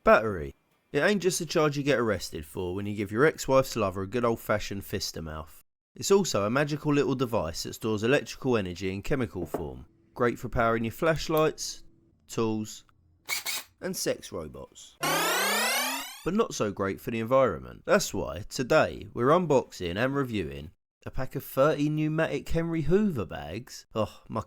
Battery. It ain't just a charge you get arrested for when you give your ex-wife's lover a good old-fashioned fister mouth. It's also a magical little device that stores electrical energy in chemical form. Great for powering your flashlights, tools, and sex robots. But not so great for the environment. That's why, today, we're unboxing and reviewing a pack of 30 pneumatic Henry Hoover bags. Oh, my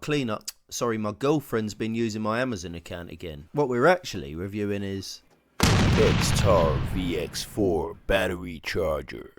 girlfriend's been using my Amazon account again. What we're actually reviewing is XTAR VX4 battery charger.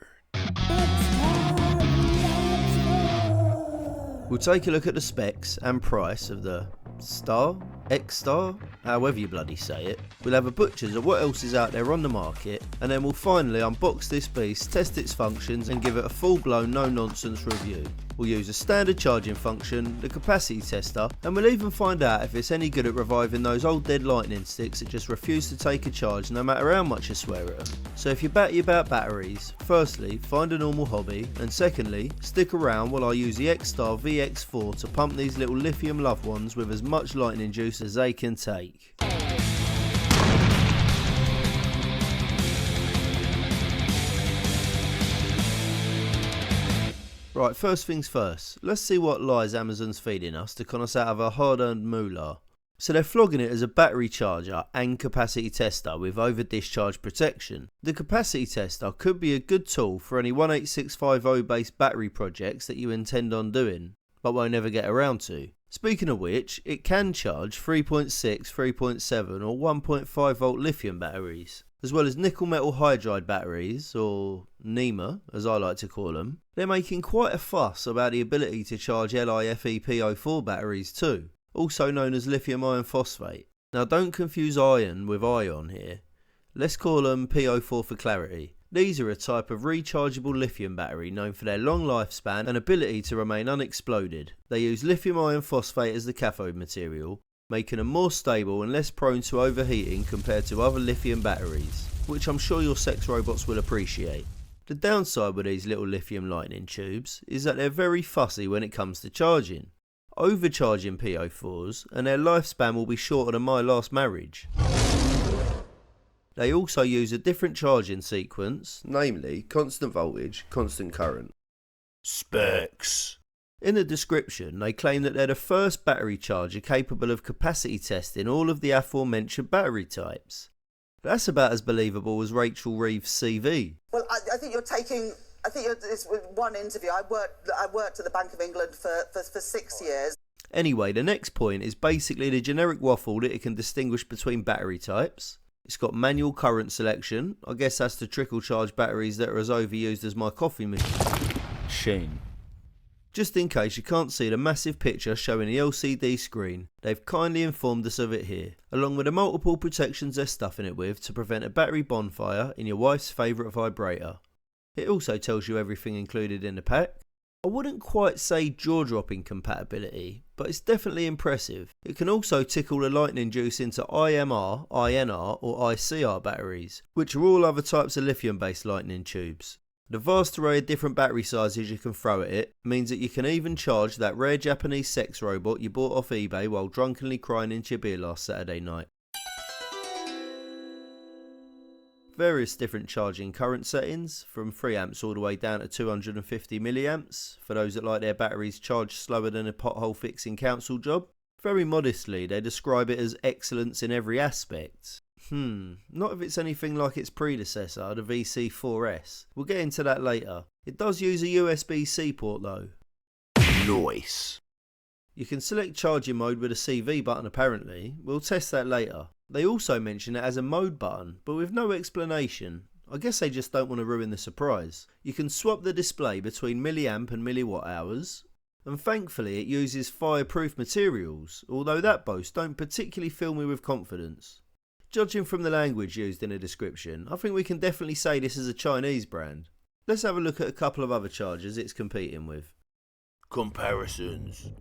We'll take a look at the specs and price of the XTAR, however you bloody say it. We'll have a butcher's of what else is out there on the market, and then we'll finally unbox this beast, test its functions and give it a full-blown no-nonsense review. We'll use a standard charging function, the capacity tester, and we'll even find out if it's any good at reviving those old dead lightning sticks that just refuse to take a charge no matter how much you swear at them. So if you're batty about batteries, firstly, find a normal hobby, and secondly, stick around while I use the XTAR VX4 to pump these little lithium loved ones with as much lightning juice as they can take. Right, first things first, let's see what lies Amazon's feeding us to con us out of our hard-earned moolah. So they're flogging it as a battery charger and capacity tester with over discharge protection. The capacity tester could be a good tool for any 18650 based battery projects that you intend on doing, but won't ever get around to. Speaking of which, it can charge 3.6, 3.7 or 1.5 volt lithium batteries, as well as nickel metal hydride batteries, or NEMA as I like to call them. They're making quite a fuss about the ability to charge LiFePO4 batteries too, also known as lithium-ion phosphate. Now don't confuse iron with ion here, let's call them PO4 for clarity. These are a type of rechargeable lithium battery known for their long lifespan and ability to remain unexploded. They use lithium-ion phosphate as the cathode material, making them more stable and less prone to overheating compared to other lithium batteries, which I'm sure your sex robots will appreciate. The downside with these little lithium lightning tubes is that they're very fussy when it comes to charging, overcharging PO4s, and their lifespan will be shorter than my last marriage. They also use a different charging sequence, namely constant voltage, constant current. Specs. In the description, they claim that they're the first battery charger capable of capacity testing all of the aforementioned battery types. That's about as believable as Rachel Reeves' CV. Well, I think it's one interview. I worked at the Bank of England for 6 years. Anyway, the next point is basically the generic waffle that it can distinguish between battery types. It's got manual current selection. I guess that's to trickle charge batteries that are as overused as my coffee machine. Shane. Just in case you can't see the massive picture showing the LCD screen, they've kindly informed us of it here, along with the multiple protections they're stuffing it with to prevent a battery bonfire in your wife's favourite vibrator. It also tells you everything included in the pack. I wouldn't quite say jaw-dropping compatibility, but it's definitely impressive. It can also tickle the lightning juice into IMR, INR or ICR batteries, which are all other types of lithium-based lightning tubes. The vast array of different battery sizes you can throw at it means that you can even charge that rare Japanese sex robot you bought off eBay while drunkenly crying into your beer last Saturday night. Various different charging current settings, from 3 amps all the way down to 250 milliamps, for those that like their batteries charged slower than a pothole fixing council job. Very modestly, they describe it as excellence in every aspect. Not if it's anything like its predecessor, the VC4S. We'll get into that later. It does use a USB-C port though. Noise. You can select charging mode with a CV button apparently. We'll test that later. They also mention it as a mode button, but with no explanation. I guess they just don't want to ruin the surprise. You can swap the display between milliamp and milliwatt hours, and thankfully it uses fireproof materials, although that boast don't particularly fill me with confidence. Judging from the language used in the description, I think we can definitely say this is a Chinese brand. Let's have a look at a couple of other chargers it's competing with. Comparisons.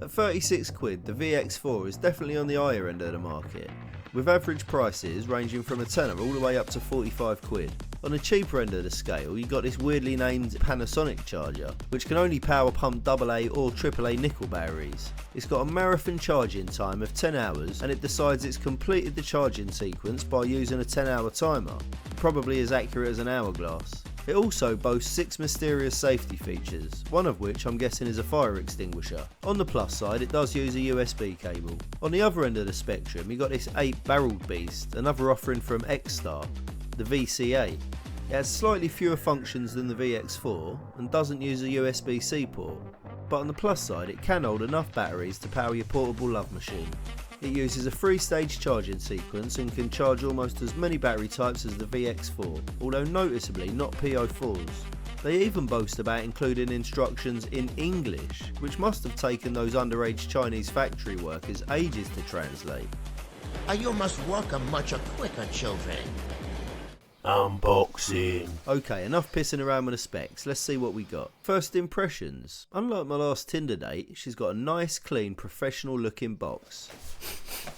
At 36 quid, the VX4 is definitely on the higher end of the market, with average prices ranging from a tenner all the way up to 45 quid. On the cheaper end of the scale, you got this weirdly named Panasonic charger, which can only power pump AA or AAA nickel batteries. It's got a marathon charging time of 10 hours, and it decides it's completed the charging sequence by using a 10-hour timer, probably as accurate as an hourglass. It also boasts 6 mysterious safety features, one of which I'm guessing is a fire extinguisher. On the plus side, it does use a USB cable. On the other end of the spectrum, you got this 8-barreled beast, another offering from XTAR, the VC8. It has slightly fewer functions than the VX4 and doesn't use a USB-C port, but on the plus side it can hold enough batteries to power your portable love machine. It uses a 3-stage charging sequence and can charge almost as many battery types as the VX4, although noticeably not PO4s. They even boast about including instructions in English, which must have taken those underage Chinese factory workers ages to translate. You must work much quicker, children. Unboxing. Okay, enough pissing around with the specs, let's see what we got. First impressions. Unlike my last Tinder date, she's got a nice, clean, professional looking box.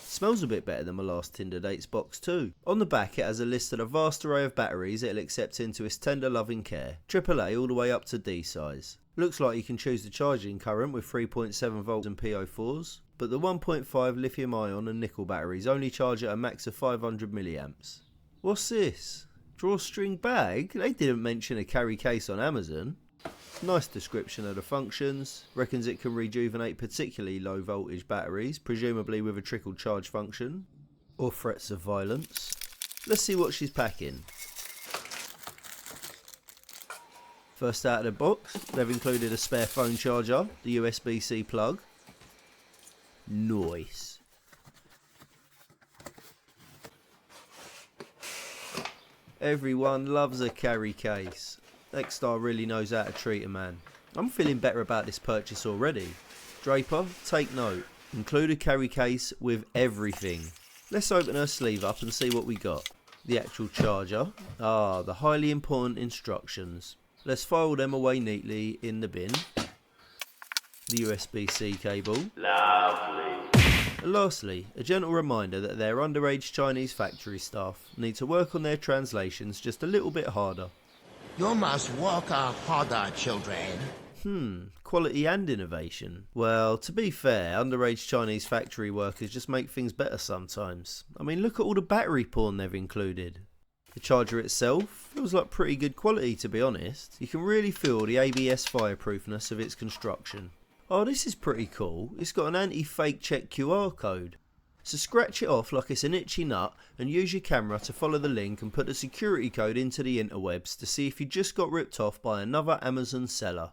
Smells a bit better than my last Tinder date's box too. On the back it has a list of a vast array of batteries it'll accept into its tender loving care. AAA all the way up to D size. Looks like you can choose the charging current with 3.7 volts and PO4s, but the 1.5 lithium-ion and nickel batteries only charge at a max of 500 milliamps. What's this? Drawstring bag? They didn't mention a carry case on Amazon. Nice description of the functions. Reckons it can rejuvenate particularly low voltage batteries, presumably with a trickle charge function, or threats of violence. Let's see what she's packing. First out of the box, they've included a spare phone charger, the USB-C plug. Nice. Everyone loves a carry case. XTAR really knows how to treat a man. I'm feeling better about this purchase already. Draper, take note. Include a carry case with everything. Let's open her sleeve up and see what we got. The actual charger. The highly important instructions. Let's file them away neatly in the bin. The USB-C cable. Lovely. And lastly, a gentle reminder that their underage Chinese factory staff need to work on their translations just a little bit harder. You must work harder, children. Quality and innovation. Well, to be fair, underage Chinese factory workers just make things better sometimes. I mean, look at all the battery porn they've included. The charger itself feels like pretty good quality, to be honest. You can really feel the ABS fireproofness of its construction. Oh, this is pretty cool. It's got an anti-fake check QR code. So scratch it off like it's an itchy nut and use your camera to follow the link and put the security code into the interwebs to see if you just got ripped off by another Amazon seller.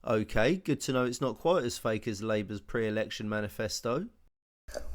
Okay, good to know it's not quite as fake as Labour's pre-election manifesto.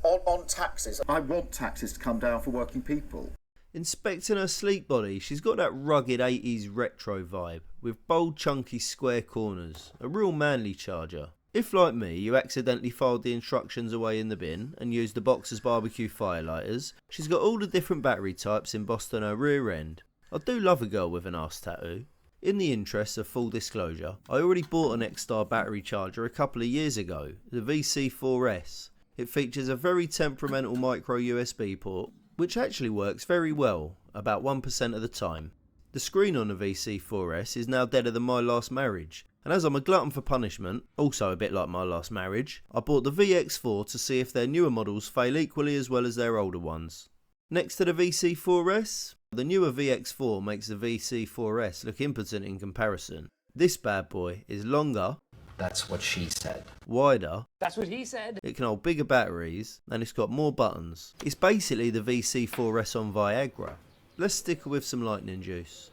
On taxes, I want taxes to come down for working people. Inspecting her sleek body, she's got that rugged 80s retro vibe, with bold chunky square corners, a real manly charger. If, like me, you accidentally filed the instructions away in the bin and used the box's barbecue firelighters, she's got all the different battery types embossed on her rear end. I do love a girl with an arse tattoo. In the interest of full disclosure, I already bought an XTAR battery charger a couple of years ago, the VC4S. It features a very temperamental micro USB port, which actually works very well, about 1% of the time. The screen on the VC4S is now deader than my last marriage, and as I'm a glutton for punishment, also a bit like my last marriage, I bought the VX4 to see if their newer models fail equally as well as their older ones. Next to the VC4S, the newer VX4 makes the VC4S look impotent in comparison. This bad boy is longer. That's what she said. Wider. That's what he said. It can hold bigger batteries, and it's got more buttons. It's basically the VC4S on Viagra. Let's stick with some lightning juice.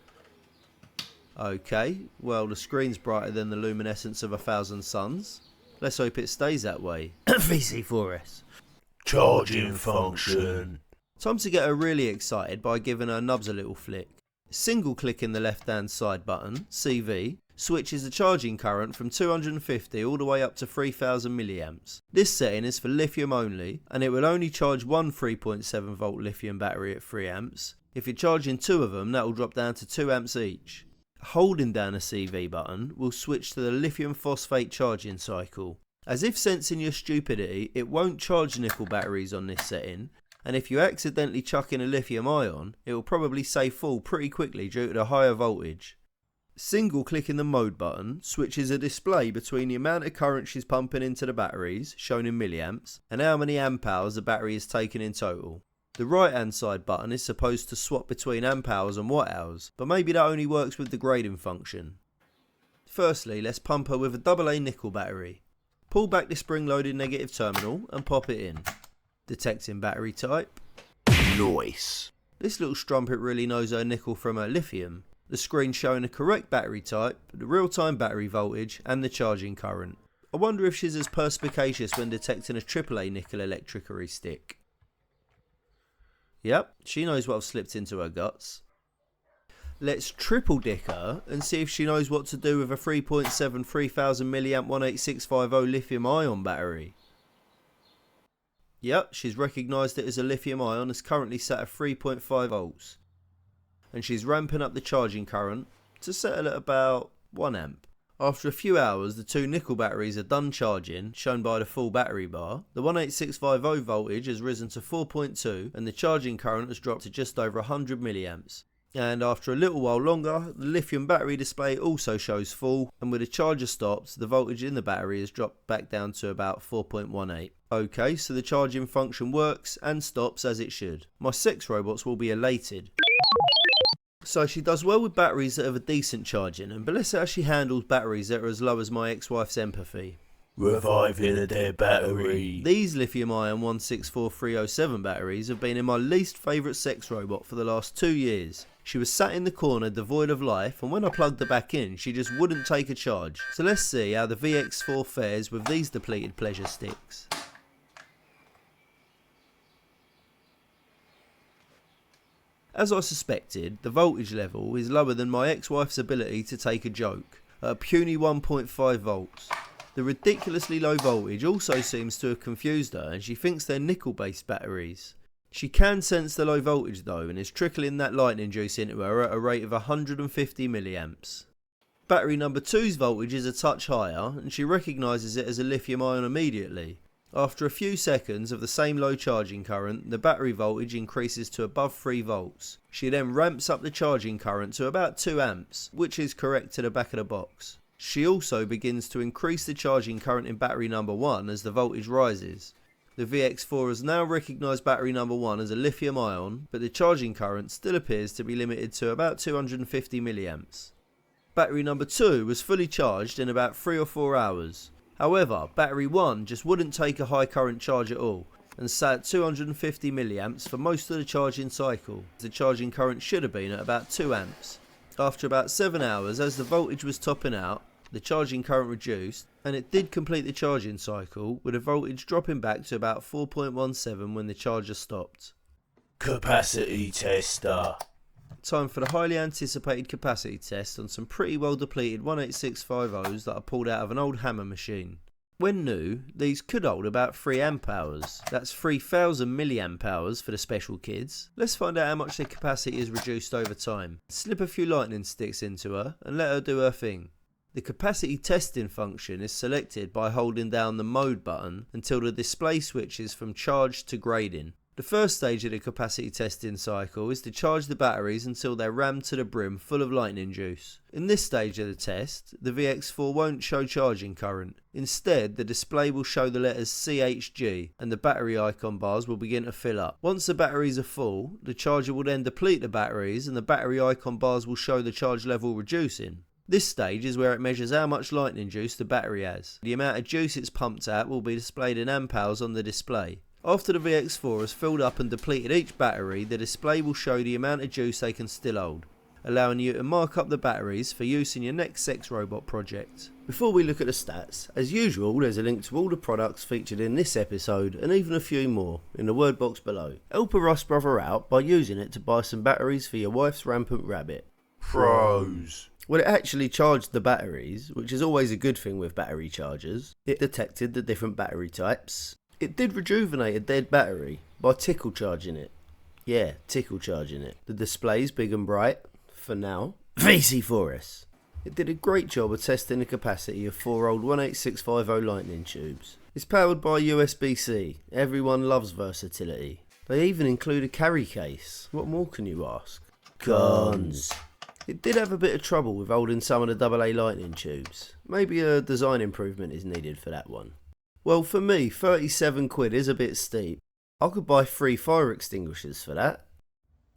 Okay, well the screen's brighter than the luminescence of 1,000 suns. Let's hope it stays that way. VC4S. Charging function. Time to get her really excited by giving her nubs a little flick. Single clicking the left hand side button, CV, switches the charging current from 250 all the way up to 3000 milliamps. This setting is for lithium only, and it will only charge one 3.7 volt lithium battery at 3 amps. If you're charging two of them, that will drop down to 2 amps each. Holding down the CV button will switch to the lithium phosphate charging cycle. As if sensing your stupidity, it won't charge nickel batteries on this setting, and if you accidentally chuck in a lithium-ion, it will probably say full pretty quickly due to the higher voltage. Single clicking the mode button switches a display between the amount of current she's pumping into the batteries, shown in milliamps, and how many amp hours the battery has taken in total. The right hand side button is supposed to swap between amp hours and watt hours, but maybe that only works with the grading function. Firstly, let's pump her with a AA nickel battery. Pull back the spring-loaded negative terminal and pop it in. Detecting battery type. Nice. This little strumpet really knows her nickel from her lithium. The screen showing the correct battery type, the real-time battery voltage and the charging current. I wonder if she's as perspicacious when detecting a AAA nickel electricity stick. Yep, she knows what I've slipped into her guts. Let's triple dick her and see if she knows what to do with a 3.7 3000 mAh 18650 lithium-ion battery. Yep, she's recognised it as a lithium-ion that's currently sat at 3.5 volts. And she's ramping up the charging current to settle at about 1 amp. After a few hours, the two nickel batteries are done charging, shown by the full battery bar. The 18650 voltage has risen to 4.2 and the charging current has dropped to just over 100 milliamps. And after a little while longer, the lithium battery display also shows full, and with the charger stopped, the voltage in the battery has dropped back down to about 4.18. Okay, so the charging function works and stops as it should. My sex robots will be elated. So she does well with batteries that have a decent charging, but let's see how she handles batteries that are as low as my ex-wife's empathy. Reviving a dead battery. These lithium-ion 164307 batteries have been in my least favourite sex robot for the last 2 years. She was sat in the corner devoid of life, and when I plugged her back in, she just wouldn't take a charge. So let's see how the VX4 fares with these depleted pleasure sticks. As I suspected, the voltage level is lower than my ex-wife's ability to take a joke, at a puny 1.5 volts. The ridiculously low voltage also seems to have confused her, and she thinks they're nickel-based batteries. She can sense the low voltage though, and is trickling that lightning juice into her at a rate of 150 milliamps. Battery number 2's voltage is a touch higher, and she recognises it as a lithium-ion immediately. After a few seconds of the same low charging current, the battery voltage increases to above 3 volts. She then ramps up the charging current to about 2 amps, which is correct to the back of the box. She also begins to increase the charging current in battery number 1 as the voltage rises. The VX4 has now recognised battery number 1 as a lithium-ion, but the charging current still appears to be limited to about 250 milliamps. Battery number 2 was fully charged in about 3 or 4 hours. However, battery 1 just wouldn't take a high current charge at all, and sat at 250 milliamps for most of the charging cycle. The charging current should have been at about 2 amps. After about 7 hours, as the voltage was topping out, the charging current reduced, and it did complete the charging cycle, with the voltage dropping back to about 4.17 when the charger stopped. Capacity tester. Time for the highly anticipated capacity test on some pretty well depleted 18650s that I pulled out of an old hammer machine. When new, these could hold about 3 amp hours. That's 3000 milliamp hours for the special kids. Let's find out how much their capacity is reduced over time. Slip a few lightning sticks into her and let her do her thing. The capacity testing function is selected by holding down the mode button until the display switches from charged to grading. The first stage of the capacity testing cycle is to charge the batteries until they're rammed to the brim full of lightning juice. In this stage of the test, the VX4 won't show charging current. Instead, the display will show the letters CHG and the battery icon bars will begin to fill up. Once the batteries are full, the charger will then deplete the batteries and the battery icon bars will show the charge level reducing. This stage is where it measures how much lightning juice the battery has. The amount of juice it's pumped out will be displayed in amp hours on the display. After the VX4 has filled up and depleted each battery, the display will show the amount of juice they can still hold, allowing you to mark up the batteries for use in your next sex robot project. Before we look at the stats, as usual there's a link to all the products featured in this episode and even a few more in the word box below. Help a Ross brother out by using it to buy some batteries for your wife's rampant rabbit. Pros. Well, it actually charged the batteries, which is always a good thing with battery chargers. It detected the different battery types. It did rejuvenate a dead battery by tickle charging it. Yeah, tickle charging it. The display's big and bright, for now. VC4S. It did a great job of testing the capacity of 4 old 18650 lightning tubes. It's powered by USB-C. Everyone loves versatility. They even include a carry case. What more can you ask? Cons. It did have a bit of trouble with holding some of the AA lightning tubes. Maybe a design improvement is needed for that one. Well, for me, 37 quid is a bit steep. I could buy 3 fire extinguishers for that.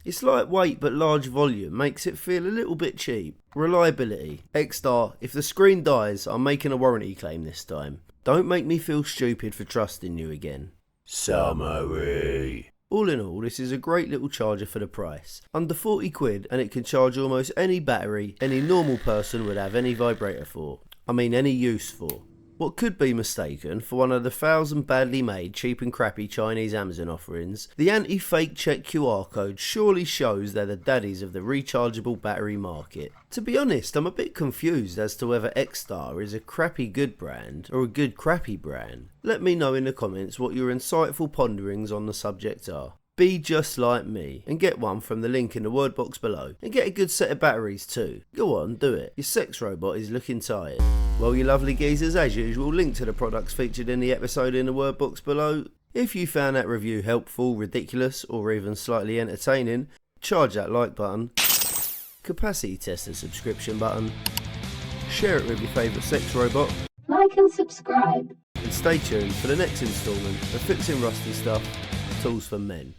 It's lightweight but large volume makes it feel a little bit cheap. Reliability. XTAR, if the screen dies, I'm making a warranty claim this time. Don't make me feel stupid for trusting you again. Summary. All in all, this is a great little charger for the price. Under 40 quid and it can charge almost any battery any normal person would have any vibrator for. I mean any use for. What could be mistaken for one of the 1,000 badly made, cheap and crappy Chinese Amazon offerings, the anti-fake check QR code surely shows they're the daddies of the rechargeable battery market. To be honest, I'm a bit confused as to whether XTAR is a crappy good brand or a good crappy brand. Let me know in the comments what your insightful ponderings on the subject are. Be just like me and get one from the link in the word box below, and get a good set of batteries too. Go on, do it. Your sex robot is looking tired. Well, you lovely geezers, as usual, link to the products featured in the episode in the word box below. If you found that review helpful, ridiculous, or even slightly entertaining, charge that like button, capacity tester subscription button, share it with your favourite sex robot, like and subscribe, and stay tuned for the next instalment of Fixing Rusty Stuff, Tools for Men.